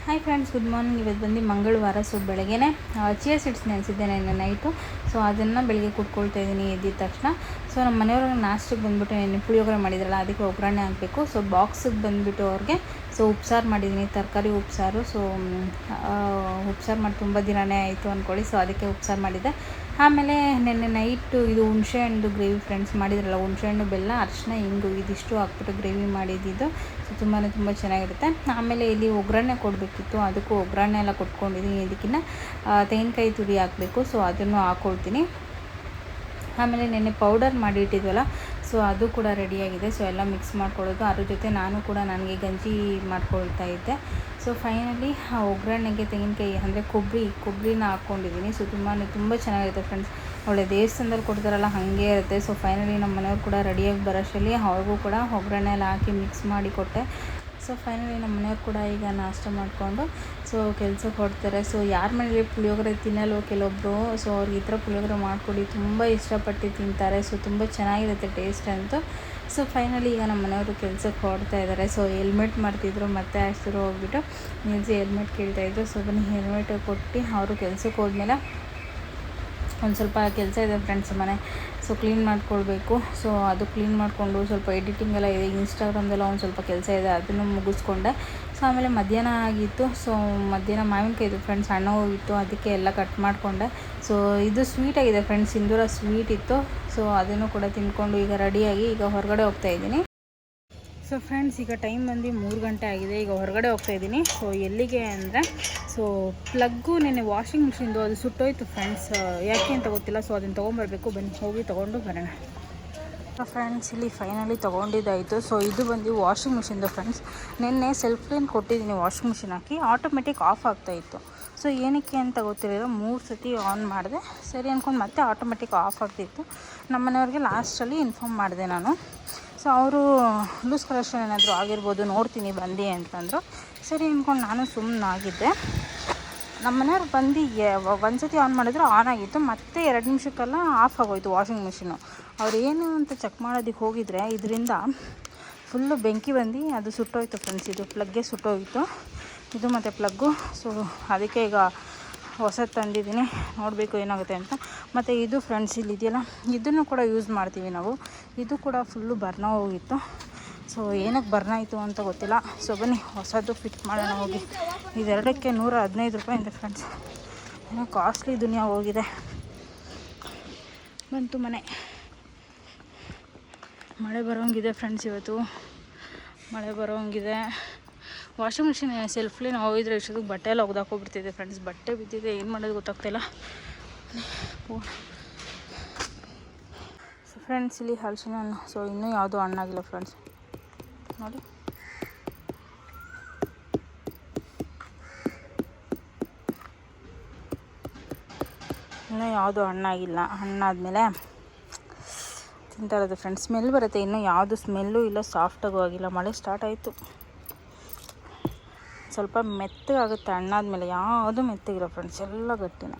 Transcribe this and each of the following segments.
Hi friends, good morning. ಇವತ್ತು ಬಂದು ಮಂಗಳವಾರ. ಸೊ ಬೆಳಗ್ಗೆನೇ ಚಿಯಾ ಸೀಡ್ಸ್ ನೆನೆಸಿದ್ದೆ ನೆನ್ನೆ ನೈಟು. ಸೊ ಅದನ್ನು ಬೆಳಗ್ಗೆ ಕುಟ್ಕೊಳ್ತಾ ಇದ್ದೀನಿ ಎದ್ದಿದ ತಕ್ಷಣ. ಸೊ ನಮ್ಮ ಮನೆಯವ್ರಿಗೆ ನಾಷ್ಟಕ್ಕೆ ಬಂದುಬಿಟ್ಟು ನೆನ್ನೆ ಪುಳಿಯೋಗರೆ ಮಾಡಿದ್ರಲ್ಲ, ಅದಕ್ಕೆ ಒಗ್ಗರಣೆ ಹಾಕಬೇಕು. ಸೊ ಬಾಕ್ಸಿಗೆ ಬಂದುಬಿಟ್ಟು ಅವ್ರಿಗೆ ಉಪ್ಸಾರು ಮಾಡಿದ್ದೀನಿ, ತರಕಾರಿ ಉಪ್ಸಾರು. ಸೊ ಉಪ್ಸಾರು ಮಾಡಿ ತುಂಬ ದಿನವೇ ಆಯಿತು ಅಂದ್ಕೊಳ್ಳಿ. ಸೊ ಅದಕ್ಕೆ ಉಪ್ಸಾರು ಮಾಡಿದ್ದೆ. ಆಮೇಲೆ ನೆನ್ನೆ ನೈಟು ಇದು ಹುಣಸೆ ಹಣ್ಣು ಗ್ರೇವಿ ಫ್ರೆಂಡ್ಸ್ ಮಾಡಿದ್ರಲ್ಲ, ಹುಣಸೆ ಹಣ್ಣು, ಬೆಲ್ಲ, ಅರಿಶಿನ, ಇಂಗು ಇದಿಷ್ಟು ಹಾಕ್ಬಿಟ್ಟು ಗ್ರೇವಿ ಮಾಡಿದ್ದು. ಸೊ ತುಂಬ ಚೆನ್ನಾಗಿರುತ್ತೆ. ಆಮೇಲೆ ಇಲ್ಲಿ ಒಗ್ಗರಣೆ ಕೊಡಬೇಕಿತ್ತು, ಅದಕ್ಕೂ ಒಗ್ಗರಣೆ ಎಲ್ಲ ಕೊಟ್ಕೊಂಡಿದ್ದೀನಿ. ಇದಕ್ಕಿಂತ ತೆಂಗಿನಕಾಯಿ ತುರಿ ಹಾಕಬೇಕು. ಸೊ ಅದನ್ನು ಹಾಕ್ಕೊಳ್ತೀನಿ. ಆಮೇಲೆ ನೆನ್ನೆ ಪೌಡರ್ ಮಾಡಿ ಇಟ್ಟಿದ್ವಲ್ಲ, ಸೊ ಅದು ಕೂಡ ರೆಡಿಯಾಗಿದೆ. ಸೊ ಎಲ್ಲ ಮಿಕ್ಸ್ ಮಾಡ್ಕೊಳ್ಳೋದು. ಅದ್ರ ಜೊತೆ ನಾನು ಕೂಡ ನನಗೆ ಗಂಜಿ ಮಾಡ್ಕೊಳ್ತಾ ಇದ್ದೆ. ಸೊ ಫೈನಲಿ ಆ ಒಗ್ಗರಣೆಗೆ ತೆಂಗಿನಕಾಯಿ ಅಂದರೆ ಕೊಬ್ಬರಿನ ಹಾಕ್ಕೊಂಡಿದ್ದೀನಿ. ಸೊ ತುಂಬ ಚೆನ್ನಾಗಿರುತ್ತೆ ಫ್ರೆಂಡ್ಸ್. ಒಳ್ಳೆ ದೇವಸ್ಥಾನದಲ್ಲಿ ಕೊಡ್ತಾರಲ್ಲ ಹಾಗೆ ಇರುತ್ತೆ. ಸೊ ಫೈನಲಿ ನಮ್ಮ ಮನೆಯವ್ರು ಕೂಡ ರೆಡಿಯಾಗಿ ಬರೋಷ್ಟರಲ್ಲಿ ಅವ್ರಿಗೂ ಕೂಡ ಒಗ್ಗರಣೆ ಎಲ್ಲ ಹಾಕಿ ಮಿಕ್ಸ್ ಮಾಡಿ ಕೊಟ್ಟೆ. ಸೊ ಫೈನಲಿ ನಮ್ಮ ಮನೆಯವ್ರು ಕೂಡ ಈಗ ನಾಷ್ಟ ಮಾಡಿಕೊಂಡು ಸೊ ಕೆಲಸಕ್ಕೆ ಹೊರಡ್ತಾರೆ. ಸೊ ಯಾರ ಮನೇಲಿ ಪುಳಿಯೋಗರೆ ತಿನ್ನಲ್ವೋ ಕೆಲವೊಬ್ಬರು, ಸೊ ಅವ್ರಿಗೆ ಈ ಥರ ಪುಳಿಯೋಗರೆ ಮಾಡಿಕೊಡಿ, ತುಂಬ ಇಷ್ಟಪಟ್ಟು ತಿಂತಾರೆ. ಸೊ ತುಂಬ ಚೆನ್ನಾಗಿರುತ್ತೆ ಟೇಸ್ಟ್ ಅಂತೂ. ಸೊ ಫೈನಲಿ ಈಗ ನಮ್ಮ ಮನೆಯವರು ಕೆಲಸಕ್ಕೆ ಹೊರಡ್ತಾ ಇದ್ದಾರೆ. ಸೊ ಹೆಲ್ಮೆಟ್ ಮಾಡ್ತಿದ್ರು, ಮತ್ತೆ ಅಷ್ಟರು ಹೋಗ್ಬಿಟ್ಟು ನಿಲ್ಲಿಸಿ ಹೆಲ್ಮೆಟ್ ಕೇಳ್ತಾಯಿದ್ರು. ಸೊ ಬನ್ನಿ ಹೆಲ್ಮೆಟ್ ಕೊಟ್ಟು ಅವರು ಕೆಲಸಕ್ಕೆ ಹೋದ್ಮೇಲೆ ಒಂದು ಸ್ವಲ್ಪ ಕೆಲಸ ಇದೆ ಫ್ರೆಂಡ್ಸ್ ಮನೆ. ಸೊ ಕ್ಲೀನ್ ಮಾಡ್ಕೊಳ್ಬೇಕು. ಸೊ ಅದು ಕ್ಲೀನ್ ಮಾಡಿಕೊಂಡು ಸ್ವಲ್ಪ ಎಡಿಟಿಂಗ್ ಎಲ್ಲ ಇದೆ, ಇನ್ಸ್ಟಾಗ್ರಾಮ್ದೆಲ್ಲ ಒಂದು ಸ್ವಲ್ಪ ಕೆಲಸ ಇದೆ, ಅದನ್ನು ಮುಗಿಸ್ಕೊಂಡೆ. ಸೊ ಆಮೇಲೆ ಮಧ್ಯಾಹ್ನ ಆಗಿತ್ತು. ಸೊ ಮಧ್ಯಾಹ್ನ ಮಾವಿನಕಾಯಿ ಇತ್ತು ಫ್ರೆಂಡ್ಸ್, ಹಣ್ಣು ಹೋಗಿತ್ತು, ಅದಕ್ಕೆ ಎಲ್ಲ ಕಟ್ ಮಾಡಿಕೊಂಡೆ. ಸೊ ಇದು ಸ್ವೀಟಾಗಿದೆ ಫ್ರೆಂಡ್ಸ್, ಸಿಂಧೂರ ಸ್ವೀಟ್ ಇತ್ತು. ಸೊ ಅದನ್ನು ಕೂಡ ತಿಂದ್ಕೊಂಡು ಈಗ ರೆಡಿಯಾಗಿ ಈಗ ಹೊರಗಡೆ ಹೋಗ್ತಾಯಿದ್ದೀನಿ. ಸೊ ಫ್ರೆಂಡ್ಸ್, ಈಗ ಟೈಮ್ ಬಂದು 3 ಗಂಟೆ ಆಗಿದೆ. ಈಗ ಹೊರಗಡೆ ಹೋಗ್ತಾಯಿದ್ದೀನಿ. ಸೊ ಎಲ್ಲಿಗೆ ಅಂದರೆ, ಸೊ ಪ್ಲಗ್ಗು ನೆನ್ನೆ ವಾಷಿಂಗ್ ಮಿಷಿನ್ದು ಅದು ಸುಟ್ಟೋಯ್ತು ಫ್ರೆಂಡ್ಸ್, ಯಾಕೆ ಅಂತ ಗೊತ್ತಿಲ್ಲ. ಸೊ ಅದನ್ನು ತೊಗೊಂಬರ್ಬೇಕು, ಬನ್ನಿ ಹೋಗಿ ತೊಗೊಂಡು ಬರೋಣ. ಫ್ರೆಂಡ್ಸ್, ಇಲ್ಲಿ ಫೈನಲಿ ತೊಗೊಂಡಿದ್ದಾಯಿತು. ಸೊ ಇದು ಬಂದು ವಾಷಿಂಗ್ ಮಿಷಿನ್ದು ಫ್ರೆಂಡ್ಸ್. ನಿನ್ನೆ ಸೆಲ್ಫ್ ಕ್ಲೀನ್ ಕೊಟ್ಟಿದ್ದೀನಿ washing machine hockey, automatic of ಆಗ್ತಾಯಿತ್ತು. ಸೊ ಏನಕ್ಕೆ ಅಂತ ಗೊತ್ತಿರಲಿಲ್ಲ, 3 ಸತಿ ಆನ್ ಮಾಡಿದೆ, ಸರಿ ಅಂದ್ಕೊಂಡು ಮತ್ತೆ ಆಟೋಮೆಟಿಕ್ ಆಫ್ ಆಗ್ತಿತ್ತು. ನಮ್ಮ ಮನೆಯವ್ರಿಗೆ ಲಾಸ್ಟಲ್ಲಿ ಇನ್ಫಾರ್ಮ್ ಮಾಡಿದೆ ನಾನು. ಸೊ ಅವರು ಲೂಸ್ ಕಲೆಕ್ಷನ್ ಏನಾದರೂ ಆಗಿರ್ಬೋದು, ನೋಡ್ತೀನಿ ಬಂದು ಅಂತಂದರು. ಸರಿ ಅಂದ್ಕೊಂಡು ನಾನು ಸುಮ್ಮನಾಗಿದ್ದೆ. ನಮ್ಮ ಮನೆಯವ್ರು ಬಂದು ಒಂದು ಸತಿ ಆನ್ ಮಾಡಿದ್ರು, ಆನ್ ಆಗಿತ್ತು, ಮತ್ತೆ 2 ನಿಮಿಷಕ್ಕೆಲ್ಲ ಆಫ್ ಆಗೋಯ್ತು ವಾಷಿಂಗ್ ಮಿಷಿನು. ಅವ್ರು ಏನು ಅಂತ ಚೆಕ್ ಮಾಡೋದಕ್ಕೆ ಹೋಗಿದ್ರೆ ಇದರಿಂದ ಫುಲ್ಲು ಬೆಂಕಿ ಬಂದು ಅದು ಸುಟ್ಟೋಯ್ತು ಫ್ರೆಂಡ್ಸ್. ಇದು ಪ್ಲಗ್ಗೆ ಸುಟ್ಟೋಗಿತ್ತು, ಇದು ಮತ್ತು ಪ್ಲಗ್ಗು. ಸೊ ಅದಕ್ಕೆ ಈಗ ಹೊಸದು ತಂದಿದ್ದೀನಿ, ನೋಡಬೇಕು ಏನಾಗುತ್ತೆ ಅಂತ. ಮತ್ತು ಇದು ಫ್ರೆಂಡ್ಸ್ ಇಲ್ಲಿ ಇದೆಯಲ್ಲ, ಇದನ್ನು ಕೂಡ ಯೂಸ್ ಮಾಡ್ತೀವಿ ನಾವು. ಇದು ಕೂಡ ಫುಲ್ಲು ಬರ್ನ ಹೋಗಿತ್ತು. ಸೊ ಏನಕ್ಕೆ ಬರ್ನ ಆಯಿತು ಅಂತ ಗೊತ್ತಿಲ್ಲ. ಸೊ ಬನ್ನಿ ಹೊಸದು ಫಿಟ್ ಮಾಡೋಣ ಹೋಗಿ. ಇದೆರಡಕ್ಕೆ 115 ರೂಪಾಯಿ ಇದೆ ಫ್ರೆಂಡ್ಸ್, ಏನೋ ಕಾಸ್ಟ್ಲಿ ದುನಿಯಾ ಹೋಗಿದೆ. ಬಂತು ಮನೆ. ಮಳೆ ಬರೋಂಗಿದೆ ಫ್ರೆಂಡ್ಸ್, ಇವತ್ತು ಮಳೆ ಬರೋಂಗಿದೆ. ವಾಷಿಂಗ್ ಮಿಷಿನ್ ಸೆಲ್ಫ್ ಕ್ಲೀನ್ ಹೋಗಿದ್ರೆ ಇಷ್ಟೊತ್ತಿಗೆ ಬಟ್ಟೆ ಎಲ್ಲ ಒಗ್ದಾಕೋಗ್ಬಿಡ್ತಿದೆ ಫ್ರೆಂಡ್ಸ್. ಬಟ್ಟೆ ಬಿದ್ದಿದೆ, ಏನು ಮಾಡೋದು ಗೊತ್ತಾಗ್ತಿಲ್ಲ. ಸೊ ಫ್ರೆಂಡ್ಸ್, ಇಲ್ಲಿ ಹಲಸಿನ ಹಣ್ಣು. ಸೊ ಇನ್ನೂ ಯಾವುದೂ ಹಣ್ಣಾಗಿಲ್ಲ ಫ್ರೆಂಡ್ಸ್, ನೋಡಿ. ಇನ್ನೂ ಯಾವುದೂ ಹಣ್ಣಾಗಿಲ್ಲ. ಹಣ್ಣಾದಮೇಲೆ ತಿಂತಾ ಇರೋದು ಫ್ರೆಂಡ್ಸ್. ಸ್ಮೆಲ್ ಬರುತ್ತೆ, ಇನ್ನೂ ಯಾವುದು ಸ್ಮೆಲ್ಲು ಇಲ್ಲ, ಸಾಫ್ಟಾಗೂ ಆಗಿಲ್ಲ. ಮಳೆ ಸ್ಟಾರ್ಟ್ ಆಯಿತು, ಸ್ವಲ್ಪ ಮೆತ್ತಗಾಗುತ್ತೆ ಹಣ್ಣಾದ್ಮೇಲೆ. ಯಾವುದು ಮೆತ್ತಗಿಲ್ಲ ಫ್ರೆಂಡ್ಸ್, ಎಲ್ಲ ಗಟ್ಟಿನ.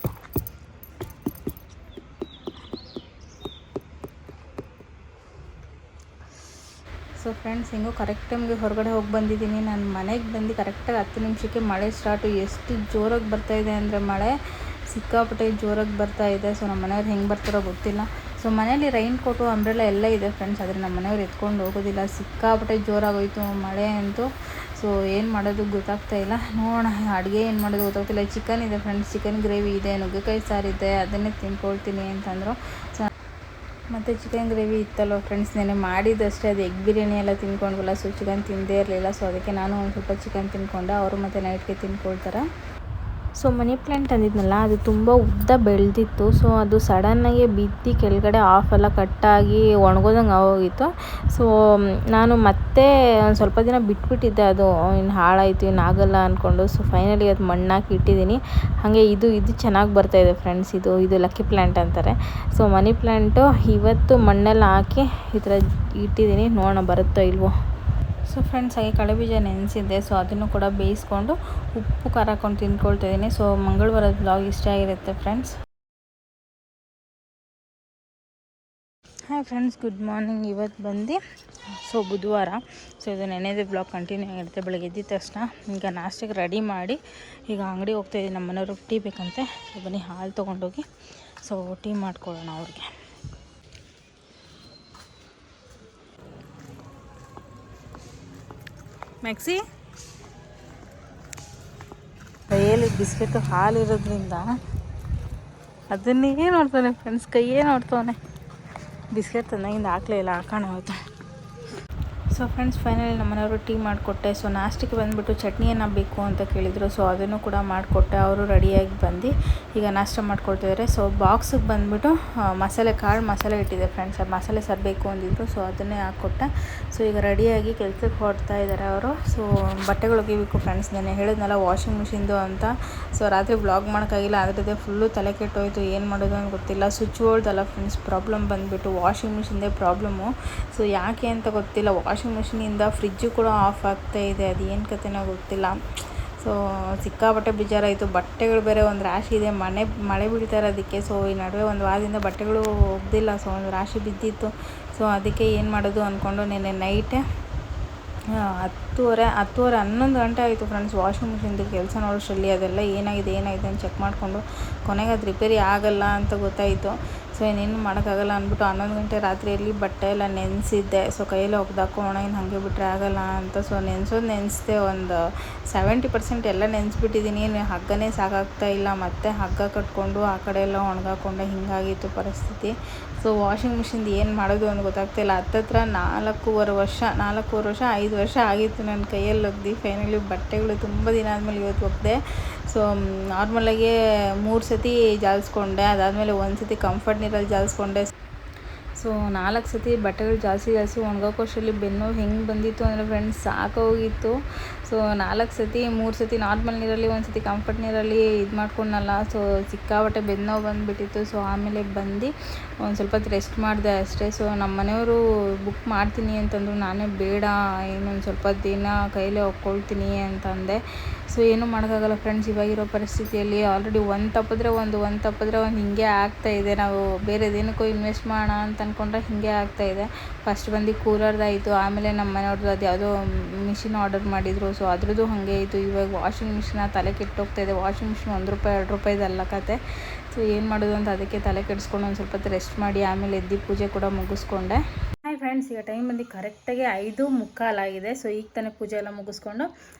ಸೊ ಫ್ರೆಂಡ್ಸ್, ಹಿಂಗೂ ಕರೆಕ್ಟ್ ಟೈಮ್ಗೆ ಹೊರಗಡೆ ಹೋಗಿ ಬಂದಿದ್ದೀನಿ. ನಾನು ಮನೆಗೆ ಬಂದು ಕರೆಕ್ಟಾಗಿ 10 ನಿಮಿಷಕ್ಕೆ ಮಳೆ ಸ್ಟಾರ್ಟು. ಎಷ್ಟು ಜೋರಾಗಿ ಬರ್ತಾಯಿದೆ ಅಂದರೆ ಮಳೆ ಸಿಕ್ಕಾಪಟ್ಟೆ ಜೋರಾಗಿ ಬರ್ತಾಯಿದೆ. ಸೊ ನಮ್ಮ ಮನೆಯವ್ರು ಹೆಂಗೆ ಬರ್ತಾರೋ ಗೊತ್ತಿಲ್ಲ. ಸೊ ಮನೇಲಿ ರೈನ್ ಕೋಟು, ಅಂಬ್ರೆಲ್ಲ ಎಲ್ಲ ಇದೆ ಫ್ರೆಂಡ್ಸ್, ಆದರೆ ನಮ್ಮ ಮನೆಯವ್ರು ಎತ್ಕೊಂಡು ಹೋಗೋದಿಲ್ಲ. ಸಿಕ್ಕಾಪಟ್ಟೆ ಜೋರಾಗೋಯ್ತು ಮಳೆ ಅಂತೂ. ಸೊ ಏನು ಮಾಡೋದು ಗೊತ್ತಾಗ್ತಾ ಇಲ್ಲ. ನೋಡೋಣ ಅಡುಗೆ ಏನು ಮಾಡೋದು ಗೊತ್ತಾಗ್ತಿಲ್ಲ. ಚಿಕನ್ ಇದೆ ಫ್ರೆಂಡ್ಸ್, ಚಿಕನ್ ಗ್ರೇವಿ ಇದೆ, ನುಗ್ಗೆಕಾಯಿ ಸಾರಿದೆ, ಅದನ್ನೇ ತಿನ್ಕೊಳ್ತೀನಿ ಅಂತಂದರು. ಸೊ ಮತ್ತು ಚಿಕನ್ ಗ್ರೇವಿ ಇತ್ತಲ್ವ ಫ್ರೆಂಡ್ಸ್, ನೆನೆ ಮಾಡಿದ್ದಷ್ಟೇ. ಅದು ಎಗ್ ಬಿರಿಯಾನಿ ಎಲ್ಲ ತಿನ್ಕೊಂಡ್ವಲ್ಲ, ಸೊ ಚಿಕನ್ ತಿಂದೇ ಇರಲಿಲ್ಲ. ಸೊ ಅದಕ್ಕೆ ನಾನು ಒಂದು ಸ್ವಲ್ಪ ಚಿಕನ್ ತಿನ್ಕೊಂಡೆ, ಅವರು ಮತ್ತು ನೈಟ್ಗೆ ತಿನ್ಕೊಳ್ತಾರೆ. ಸೊ ಮನಿ ಪ್ಲ್ಯಾಂಟ್ ಅಂದಿದ್ನಲ್ಲ, ಅದು ತುಂಬ ಉದ್ದ ಬೆಳೆದಿತ್ತು. ಸೊ ಅದು ಸಡನ್ನಾಗಿ ಬಿದ್ದು ಕೆಳಗಡೆ ಆಫೆಲ್ಲ ಕಟ್ಟಾಗಿ ಒಣಗೋದಂಗೆ ಆಗೋಗಿತ್ತು. ಸೊ ನಾನು ಮತ್ತೆ ಒಂದು ಸ್ವಲ್ಪ ದಿನ ಬಿಟ್ಬಿಟ್ಟಿದ್ದೆ, ಅದು ಇನ್ನು ಹಾಳಾಯಿತು, ಇನ್ನು ಆಗೋಲ್ಲ ಅಂದ್ಕೊಂಡು. ಸೊ ಫೈನಲಿ ಅದು ಮಣ್ಣಾಕಿ ಇಟ್ಟಿದ್ದೀನಿ. ಹಾಗೆ ಇದು ಚೆನ್ನಾಗಿ ಬರ್ತಾಯಿದೆ ಫ್ರೆಂಡ್ಸ್. ಇದು ಲಕ್ಕಿ ಪ್ಲ್ಯಾಂಟ್ ಅಂತಾರೆ. ಸೊ ಮನಿ ಪ್ಲ್ಯಾಂಟು ಇವತ್ತು ಮಣ್ಣೆಲ್ಲ ಹಾಕಿ ಈ ಥರ ಇಟ್ಟಿದ್ದೀನಿ, ನೋಡೋಣ ಬರುತ್ತೋ ಇಲ್ವೋ. ಸೊ ಫ್ರೆಂಡ್ಸ್, ಹಾಗೆ ಕಡಲೆಬೀಜ ನೆನೆಸಿದ್ದೆ. ಸೊ ಅದನ್ನು ಕೂಡ ಬೇಯಿಸ್ಕೊಂಡು ಉಪ್ಪು ಖಾರ ಹಾಕ್ಕೊಂಡು ತಿಂದ್ಕೊಳ್ತಾಯಿದ್ದೀನಿ. ಸೊ ಮಂಗಳವಾರದ ಬ್ಲಾಗ್ ಇಷ್ಟ ಆಗಿರುತ್ತೆ friends. Hi friends, good morning. ಇವತ್ತು ಬಂದು ಬುಧವಾರ. ಇದು ನೆನೆದೇ ಬ್ಲಾಗ್ ಕಂಟಿನ್ಯೂ ಆಗಿರುತ್ತೆ. ಬೆಳಗ್ಗೆ ಎದ್ದಿದ ತಕ್ಷಣ ಈಗ ನಾಷ್ಟಕ್ಕೆ ರೆಡಿ ಮಾಡಿ ಈಗ ಅಂಗಡಿ ಹೋಗ್ತಾಯಿದ್ದೀನಿ. ನಮ್ಮ ಮನೆಯವ್ರಿಗೆ ಟೀ ಬೇಕಂತೆ. ಬನ್ನಿ ಹಾಲು ತೊಗೊಂಡೋಗಿ ಟೀ ಮಾಡ್ಕೊಳ್ಳೋಣ ಅವ್ರಿಗೆ. ಮ್ಯಾಕ್ಸಿ ಕೈಯಲ್ಲಿ ಬಿಸ್ಕೆಟು ಹಾಲು ಇರೋದ್ರಿಂದ ಅದನ್ನೇ ನೋಡ್ತಾನೆ ಫ್ರೆಂಡ್ಸ್, ಕೈಯೇ ನೋಡ್ತಾನೆ. ಬಿಸ್ಕೆಟ್ ತಂದಾಗಿಂದ ಹಾಕಲೇ ಇಲ್ಲ, ಹಾಕೋಣ ಆಯಿತು. ಫ್ರೆಂಡ್ಸ್, ಫೈನಲಿ ನಮ್ಮ ಮನೆಯವರು ಟೀ ಮಾಡಿಕೊಟ್ಟೆ. ನಾಷ್ಟಕ್ಕೆ ಬಂದುಬಿಟ್ಟು ಚಟ್ನಿ ಏನ ಬೇಕು ಅಂತ ಕೇಳಿದರು. ಅದನ್ನು ಕೂಡ ಮಾಡಿಕೊಟ್ಟೆ. ಅವರು ರೆಡಿಯಾಗಿ ಬಂದು ಈಗ ನಾಷ್ಟ ಮಾಡ್ಕೊಳ್ತಿದ್ದಾರೆ. ಬಾಕ್ಸಿಗೆ ಬಂದುಬಿಟ್ಟು ಮಸಾಲೆ ಕಾಳು ಮಸಾಲೆ ಇಟ್ಟಿದೆ ಫ್ರೆಂಡ್ಸ್. ಮಸಾಲೆ ಸಾರು ಬೇಕು ಅಂದಿದ್ರು. ಅದನ್ನೇ ಹಾಕ್ಕೊಟ್ಟೆ. ಈಗ ರೆಡಿಯಾಗಿ ಕೆಲಸಕ್ಕೆ ಹೊರಡ್ತಾ ಇದ್ದಾರೆ ಅವರು. ಬಟ್ಟೆಗಳು ಒಗಿಬೇಕು ಫ್ರೆಂಡ್ಸ್. ನಾನು ಹೇಳಿದ್ನಲ್ಲ ವಾಷಿಂಗ್ ಮಿಷಿನ್ದು ಅಂತ. ರಾತ್ರಿ ಬ್ಲಾಗ್ ಮಾಡೋಕ್ಕಾಗಿಲ್ಲ. ಅದರದ್ದೇ ಫುಲ್ಲು ತಲೆ ಕೆಟ್ಟೋಯ್ತು. ಏನು ಮಾಡೋದು ಅಂತ ಗೊತ್ತಿಲ್ಲ. ಸ್ವಿಚ್ ಬೋರ್ಡ್ದಲ್ಲ ಫ್ರೆಂಡ್ಸ್ ಪ್ರಾಬ್ಲಮ್ ಬಂದುಬಿಟ್ಟು ವಾಷಿಂಗ್ ಮಿಷಿನ್ದೇ ಪ್ರಾಬ್ಲಮ್ಮು. ಯಾಕೆ ಅಂತ ಗೊತ್ತಿಲ್ಲ. ವಾಷಿಂಗ್ ಮಿಷಿನಿಂದ ಫ್ರಿಜ್ಜು ಕೂಡ ಆಫ್ ಆಗ್ತಾಯಿದೆ. ಅದು ಏನು ಕತೆನೋ ಗೊತ್ತಿಲ್ಲ. ಸಿಕ್ಕಾಪಟ್ಟೆ ಬೇಜಾರಾಯಿತು. ಬಟ್ಟೆಗಳು ಬೇರೆ ಒಂದು ರಾಶಿ ಇದೆ. ಮಳೆ ಬೀಳ್ತಾ ಇರೋದಕ್ಕೆ ಈ ನಡುವೆ ಒಂದು ವಾರದಿಂದ ಬಟ್ಟೆಗಳು ಹೋಗ್ದಿಲ್ಲ. ಒಂದು ರಾಶಿ ಬಿದ್ದಿತ್ತು. ಅದಕ್ಕೆ ಏನು ಮಾಡೋದು ಅಂದ್ಕೊಂಡು ನೆನ್ನೆ ನೈಟೇ 10:30 11 ಗಂಟೆ ಆಯಿತು ಫ್ರೆಂಡ್ಸ್. ವಾಷಿಂಗ್ ಮಿಷಿನ್ದು ಕೆಲಸ ನೋಡೋಷ್ಟರಲ್ಲಿ ಅದೆಲ್ಲ ಏನಾಗಿದೆ ಅಂತ ಚೆಕ್ ಮಾಡಿಕೊಂಡು ಕೊನೆಗೆ ಅದು ರಿಪೇರಿ ಆಗಲ್ಲ ಅಂತ ಗೊತ್ತಾಯಿತು. ಇನ್ನೇನು ಮಾಡೋಕ್ಕಾಗಲ್ಲ ಅಂದ್ಬಿಟ್ಟು 11 ಗಂಟೆ ರಾತ್ರಿಯಲ್ಲಿ ಬಟ್ಟೆ ಎಲ್ಲ ನೆನೆಸಿದ್ದೆ. ಕೈಯಲ್ಲಿ ಒಗ್ದಾಕೋಣ, ಇನ್ನು ಹಾಗೆ ಬಿಟ್ಟರೆ ಆಗಲ್ಲ ಅಂತ. ನೆನೆಸ್ದೆ ಒಂದು 70% ಎಲ್ಲ ನೆನೆಸ್ಬಿಟ್ಟಿದ್ದೀನಿ. ಹಗ್ಗನೇ ಸಾಕಾಗ್ತಾ ಇಲ್ಲ. ಮತ್ತೆ ಹಗ್ಗ ಕಟ್ಕೊಂಡು ಆ ಕಡೆ ಎಲ್ಲ ಒಣಗಾಕೊಂಡೆ. ಹಿಂಗಾಗಿತ್ತು ಪರಿಸ್ಥಿತಿ. ವಾಷಿಂಗ್ ಮಿಷಿನ್ದು ಏನು ಮಾಡೋದು ಅಂತ ಗೊತ್ತಾಗ್ತಾಯಿಲ್ಲ. ಹತ್ತತ್ರ 4.5 ವರ್ಷ 5 ವರ್ಷ ಆಗಿತ್ತು ನನ್ನ ಕೈಯಲ್ಲಿ ಒಗ್ದು. ಫೈನಲಿ ಬಟ್ಟೆಗಳು ತುಂಬ ದಿನ ಆದಮೇಲೆ ಇವತ್ತು ಒಗ್ದೆ. ನಾರ್ಮಲಾಗಿ 3 ಸತಿ ಜಾಲಿಸ್ಕೊಂಡೆ. ಅದಾದಮೇಲೆ 1 ಸತಿ ಕಂಫರ್ಟ್ ನೀರಲ್ಲಿ ಜಾಲಿಸ್ಕೊಂಡೆ. 4 ಸತಿ ಬಟ್ಟೆಗಳು ಜಾಲಿಸಿ ಒಣಗೋಕೋಷ್ಟರಲ್ಲಿ ಬೆನ್ನು ಹೆಂಗೆ ಬಂದಿತ್ತು ಅಂದರೆ ಫ್ರೆಂಡ್ಸ್ ಸಾಕೋಗಿತ್ತು. 4 ಸತಿ 3 ಸತಿ ನಾರ್ಮಲ್ ನೀರಲ್ಲಿ 1 ಸತಿ ಕಂಫರ್ಟ್ ನೀರಲ್ಲಿ ಇದು ಮಾಡ್ಕೊಂಡಲ್ಲ. ಸಿಕ್ಕಾಬಟ್ಟೆ ಬೆನ್ನು ನೋವು ಬಂದುಬಿಟ್ಟಿತ್ತು. ಆಮೇಲೆ ಬಂದು ಒಂದು ಸ್ವಲ್ಪ ಹೊತ್ತು ರೆಸ್ಟ್ ಮಾಡಿದೆ ಅಷ್ಟೇ. ನಮ್ಮ ಮನೆಯವರು ಬುಕ್ ಮಾಡ್ತೀನಿ ಅಂತಂದರು. ನಾನೇ ಬೇಡ, ಇನ್ನೊಂದು ಸ್ವಲ್ಪ ದಿನ ಕೈಲೇ ಒಕ್ಕೊಳ್ತೀನಿ ಅಂತಂದೆ. ಏನೂ ಮಾಡೋಕ್ಕಾಗಲ್ಲ ಫ್ರೆಂಡ್ಸ್. ಇವಾಗಿರೋ ಪರಿಸ್ಥಿತಿಯಲ್ಲಿ ಆಲ್ರೆಡಿ ಒಂದು ತಪ್ಪಿದ್ರೆ ಒಂದು ಹಿಂಗೆ ಆಗ್ತಾಯಿದೆ. ನಾವು ಬೇರೆದೇನಕ್ಕೂ ಇನ್ವೆಸ್ಟ್ ಮಾಡೋಣ ಅಂತ ಅಂದ್ಕೊಂಡ್ರೆ ಹಿಂಗೆ ಆಗ್ತಾಯಿದೆ. ಫಸ್ಟ್ ಬಂದು ಕೂಲರ್ದಾಯಿತು. ಆಮೇಲೆ ನಮ್ಮ ಮನೆಯವ್ರದ್ದು ಅದು ಯಾವುದೋ ಮಿಷಿನ್ ಆರ್ಡರ್ ಮಾಡಿದರು. ಅದ್ರದ್ದು ಹಾಗೆ ಇತ್ತು. ಇವಾಗ ವಾಷಿಂಗ್ ಮಿಷಿನ ತಲೆ ಕೆಟ್ಟೋಗ್ತಾಯಿದೆ. ವಾಷಿಂಗ್ ಮಿಷಿನ್ ₹1 2 ಅಲ್ಲ ಕತೆ. ಏನು ಮಾಡೋದು ಅಂತ ಅದಕ್ಕೆ ತಲೆ ಕೆಡಿಸ್ಕೊಂಡು ಒಂದು ಸ್ವಲ್ಪ ಹೊತ್ತು ರೆಸ್ಟ್ ಮಾಡಿ ಆಮೇಲೆ ಎದ್ದು ಪೂಜೆ ಕೂಡ ಮುಗಿಸ್ಕೊಂಡೆ. ಹಾಯ್ ಫ್ರೆಂಡ್ಸ್, ಈಗ ಟೈಮ್ ಬಂದು ಕರೆಕ್ಟಾಗಿ 5:45 ಆಗಿದೆ. ಈಗ ತಾನೇ ಪೂಜೆ ಎಲ್ಲ ಮುಗಿಸ್ಕೊಂಡು